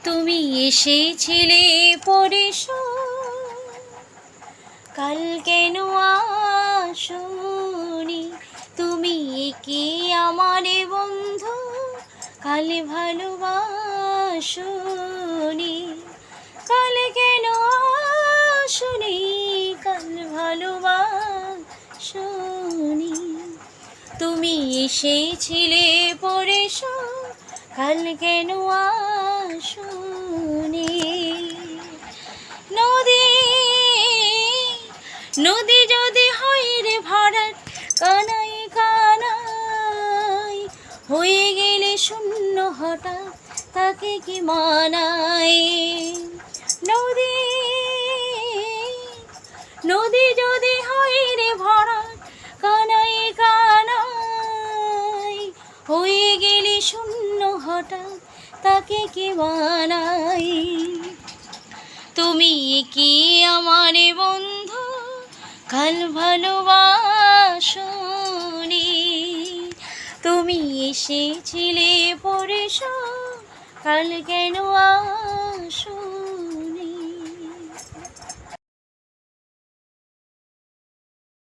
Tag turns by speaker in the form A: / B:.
A: তুমি এসেছিলে পরেশ, কাল কেন আসনি? তুমি কি আমারে বন্ধু কাল ভালোবাসনি? কাল কেন আসনি? কাল ভালোবাসনি। তুমি এসেছিলে পরেশ, কাল কেন আসনি? নদী নদী যদি হয় রে ভরাট, কানাই কানাই হয়ে গেলে শূন্য হঠাৎ, তাকে কি মানায়? নদী নদী যদি হয় রে ভরাট, কানাই কানাই হয়ে গেলে শূন্য হঠাৎ, তাকে কি মানায়? তুমি কি আমারে বন্ধু কাল ভালোবাসনি? তুমি এসেছিলে পরেশ, কাল কেন